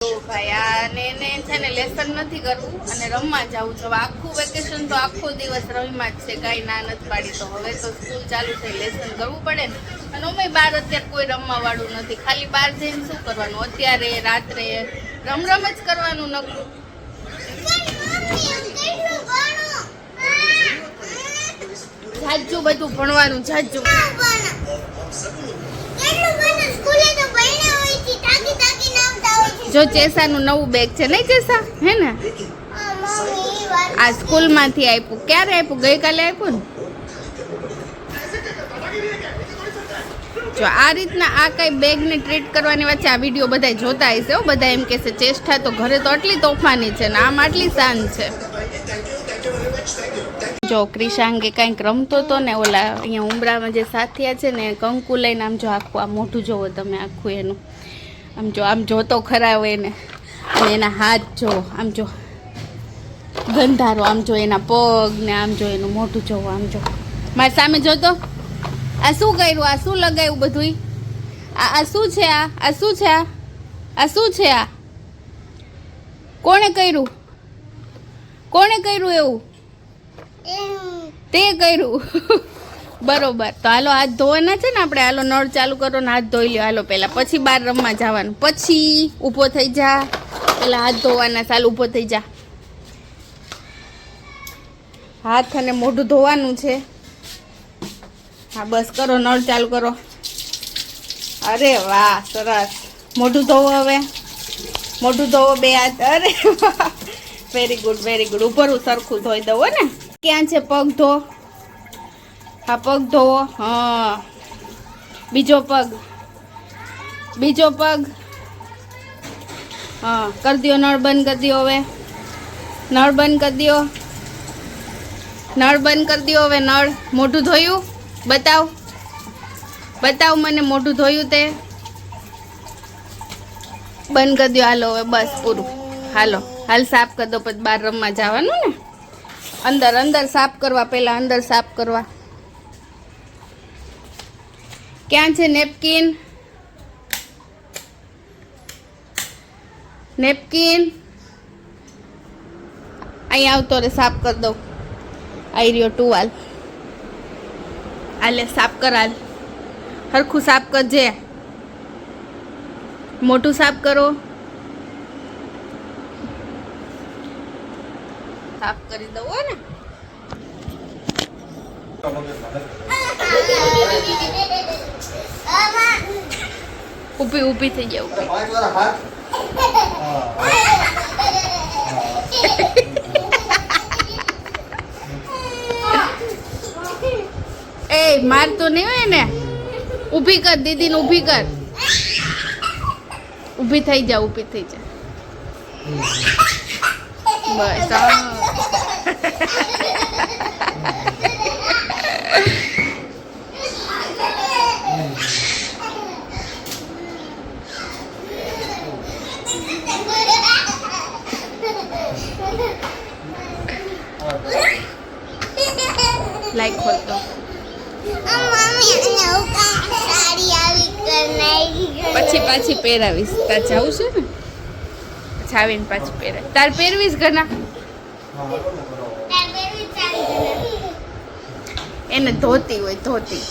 ભાઈ આને છે ને લેસન નથી કરવું અને રમવા જવું છે. આખું વેકેશન તો આખો દિવસ રમીમાં જ છે, કાંઈ ના નથી પાડી. તો હવે તો સ્કૂલ ચાલુ થઈ, લેસન કરવું પડે ને. અને અમે બહાર અત્યારે કોઈ રમવા વાળું નથી, ખાલી બહાર જઈને શું કરવાનું, અત્યારે રાત્રે રમ જ કરવાનું નકરું. જાજુ બધું ભણવાનું, જાજુ. જો ચેસાનું નવું બેગ છે નહીં ચેસા, હે ને? આ સ્કૂલમાંથી આપ્યું. ક્યારે આપ્યું? ગઈકાલે આપ્યું ને. જો આ રીતના આ કઈ બેગને ટ્રીટ કરવાની વચ્ચે આ વિડીયો બધા જોતા હશે. બધા એમ કહેશે ચેષ્ટા તો ઘરે તો આટલી તોફાની છે ને આમ આટલી શાંત છે. જો ક્રિશાંગે કંઈક રમતો હતો ને, ઓલા અહીંયા ઉમરામાં જે સાથિયા છે ને, કંકુ લઈને આમ જો આખું આ મોઢું જોવો તમે, આખું એનું આમ જોતો ખરા હોય ને. અને એના હાથ જો, આમ જો ગંધારો, આમ જો એના પગ ને, આમ જો એનું મોઢું જોવો, આમ જો મારી સામે જોતો. આ શું કર્યું? આ શું લગાવ્યું બધું? આ શું છે? આ શું છે? આ શું છે? આ કોણે કર્યું? કોણે કર્યું એવું? તે કર્યું. બરોબર. તો હાલો હાથ ધોવાના છે ને આપણે. હાલો નળ ચાલુ કરો ને હાથ ધોઈ લ્યો. હાલો પહેલાં, પછી બહાર રમવા જવાનું. પછી ઊભો થઈ જા, પહેલાં હાથ ધોવાના. ચાલ ઊભો થઈ જા. હાથ અને મોઢું ધોવાનું છે. હા બસ કરો, નળ ચાલુ કરો. અરે વાહ, સરસ. મોઢું ધોવો હવે, મોઢું ધોવો બે હાથ. અરે વાહ, વેરી ગુડ, વેરી ગુડ. ઉપરનું સરખું ધોઈ દો ને. ક્યાં છે પગ? ધો. હા પગ ધોવો. હા બીજો પગ, બીજો પગ. હા કરી દો. નળ બંધ કરી દો હવે. નળ બંધ કરી દો. નળ બંધ કરી દો હવે. નળ. મોઢું ધોયું? બતાવ, બતાવ મને મોઢું ધોયું તે. બંધ કરી દો. હાલો હવે બસ પૂરું. હાલો હાલ સાફ કરી દો, પછી બહાર રમવા જવાનું ને. અંદર અંદર સાફ કરવા, પહેલા અંદર સાફ કરવા. ક્યાં છે નેપકિન? નેપકિન અહીં આવતો રે, સાફ કરી દઉં. આવી રહ્યો ટુવાલ. આલે સાફ કર. હાલ હરખું સાફ કરજે. મોટું સાફ કરો. સાફ કરી દઉં ને. ઊભી ઊભી થઈ જાય. ઊભી. એ મારતો નહીં હોય ને. ઊભી કર દીદીને, ઊભી કર. ઊભી થઈ જા, ઊભી થઈ જા. બસ. લાઈક ખોલતો. પછી પાછી પહેરાવીશ. તાર જવું છે ને, પછી આવીને પાછી પહેરાવી. તાર પહેરવીશ ઘણા. એને ધોતી હોય, ધોતી.